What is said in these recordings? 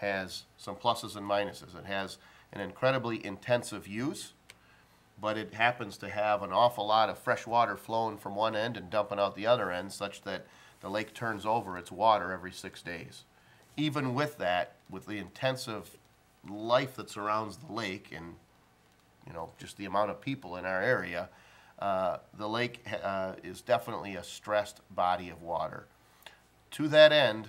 has some pluses and minuses. It has an incredibly intensive use, but it happens to have an awful lot of fresh water flowing from one end and dumping out the other end, such that the lake turns over its water every 6 days. Even with that, with the intensive life that surrounds the lake and, you know, just the amount of people in our area, the lake is definitely a stressed body of water. To that end,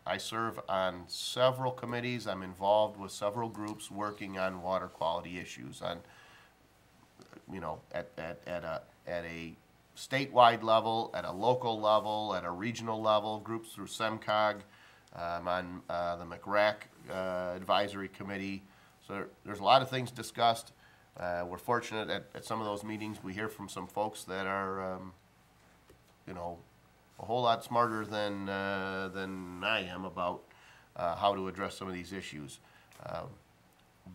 I serve on several committees. I'm involved with several groups working on water quality issues, on, you know, at a statewide level, at a local level, at a regional level, groups through SEMCOG. I'm on the MCRAC advisory committee. So there's a lot of things discussed. We're fortunate at some of those meetings we hear from some folks that are, you know, a whole lot smarter than I am about how to address some of these issues.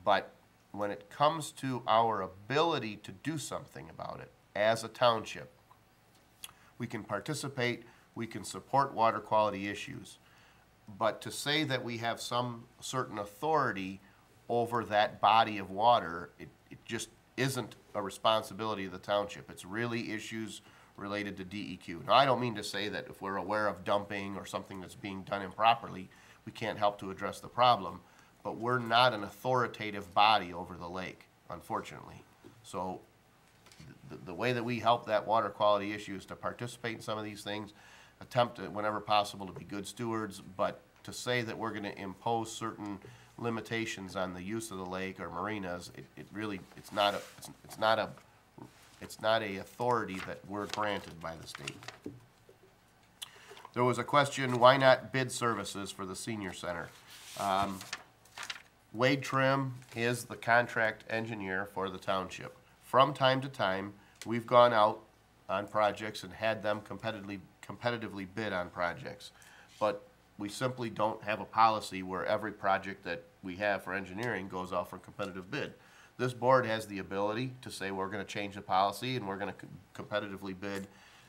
But when it comes to our ability to do something about it as a township, we can participate, we can support water quality issues. But to say that we have some certain authority over that body of water, it just isn't a responsibility of the township. It's really issues related to DEQ. Now, I don't mean to say that if we're aware of dumping or something that's being done improperly, we can't help to address the problem, but we're not an authoritative body over the lake, unfortunately. So the way that we help that water quality issue is to participate in some of these things, attempt to, whenever possible, to be good stewards, but to say that we're going to impose certain limitations on the use of the lake or marinas, it's not a authority that we're granted by the state. There was a question, why not bid services for the senior center? Wade Trim is the contract engineer for the township. From time to time, we've gone out on projects and had them competitively bid on projects. But we simply don't have a policy where every project that we have for engineering goes out for competitive bid. This board has the ability to say we're going to change the policy and we're going to competitively bid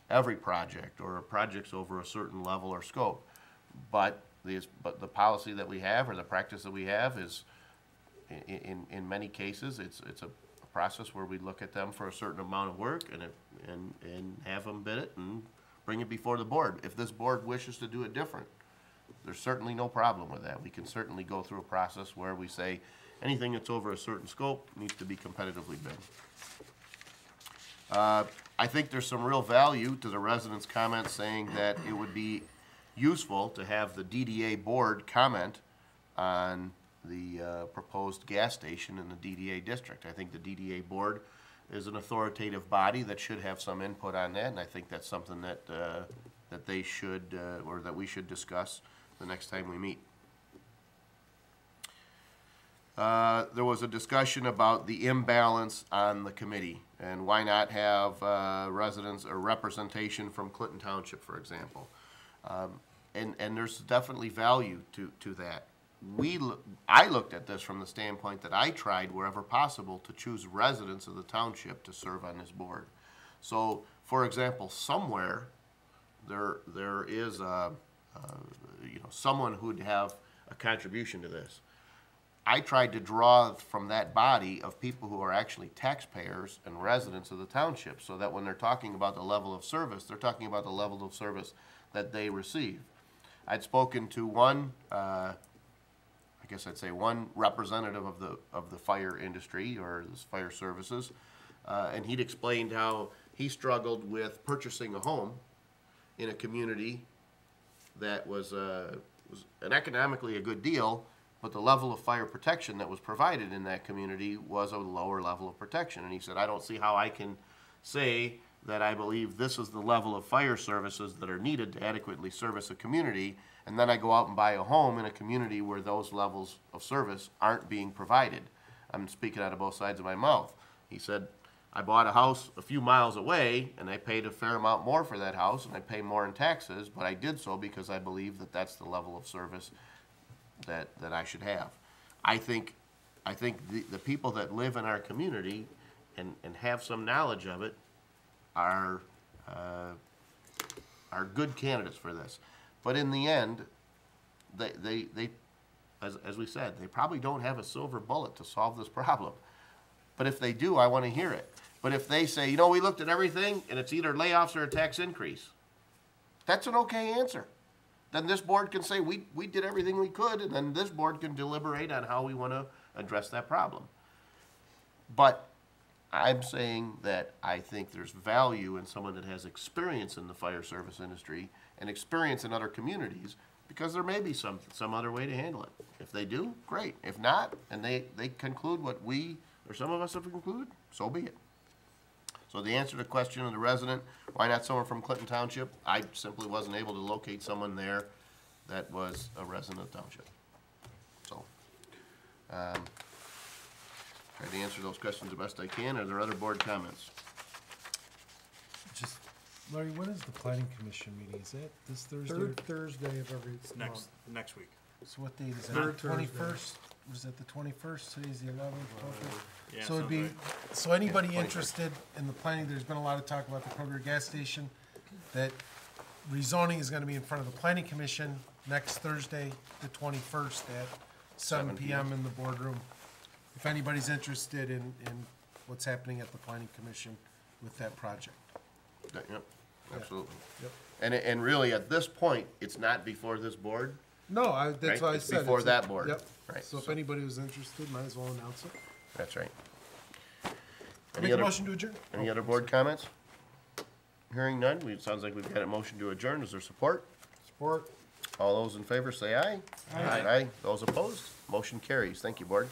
every project or projects over a certain level or scope. But the policy that we have, or the practice that we have, is in many cases it's a process where we look at them for a certain amount of work and have them bid it and bring it before the board. If this board wishes to do it different, there's certainly no problem with that. We can certainly go through a process where we say anything that's over a certain scope needs to be competitively bid. I think there's some real value to the residents' comments saying that it would be useful to have the DDA board comment on the proposed gas station in the DDA district. I think the DDA board is an authoritative body that should have some input on that, and I think that's something that that they should or that we should discuss the next time we meet. There was a discussion about the imbalance on the committee and why not have residents or representation from Clinton Township, for example. And there's definitely value to that. I looked at this from the standpoint that I tried wherever possible to choose residents of the township to serve on this board. So, for example, somewhere there is someone who'd have a contribution to this. I tried to draw from that body of people who are actually taxpayers and residents of the township, so that when they're talking about the level of service, they're talking about the level of service that they receive. I'd spoken to one, I guess I'd say one representative of the fire industry or the fire services, and he'd explained how he struggled with purchasing a home in a community that was an economically a good deal, but the level of fire protection that was provided in that community was a lower level of protection. And he said, I don't see how I can say that I believe this is the level of fire services that are needed to adequately service a community, and then I go out and buy a home in a community where those levels of service aren't being provided. I'm speaking out of both sides of my mouth. He said, I bought a house a few miles away, and I paid a fair amount more for that house, and I pay more in taxes, but I did so because I believe that that's the level of service that I should have. I think the people that live in our community and have some knowledge of it are good candidates for this. But in the end, they as we said, they probably don't have a silver bullet to solve this problem. But if they do, I want to hear it. But if they say, you know, we looked at everything and it's either layoffs or a tax increase, that's an okay answer. Then this board can say, we did everything we could, and then this board can deliberate on how we want to address that problem. But I'm saying that I think there's value in someone that has experience in the fire service industry and experience in other communities, because there may be some other way to handle it. If they do, great. If not, and they conclude what we, or some of us have concluded, so be it. So the answer to the question of the resident, why not someone from Clinton Township? I simply wasn't able to locate someone there that was a resident of the township. So, try to answer those questions the best I can. Are there other board comments? Just, Larry, when is the planning commission meeting? Is that this Thursday? Third Thursday of every month. Next week. So what date is that? Third Thursday. 21st? Was that the 21st? Today's the 11th, 12th? Yeah, So it'd sounds be, right. so anybody interested in the planning, there's been a lot of talk about the Kroger gas station, that rezoning is gonna be in front of the planning commission next Thursday, the 21st at 7 PM in the boardroom. If anybody's interested in what's happening at the planning commission with that project. Yep, absolutely. Yep. And really, at this point, it's not before this board. No, Right? that's why I It's said. before a- that board. Yep. Right, So if so- anybody was interested, might as well announce it. That's right. Make a motion to adjourn. Any other board comments? Hearing none, it sounds like we've got a motion to adjourn. Is there support? Support. All those in favor say aye. Aye. Those opposed? Motion carries. Thank you, board.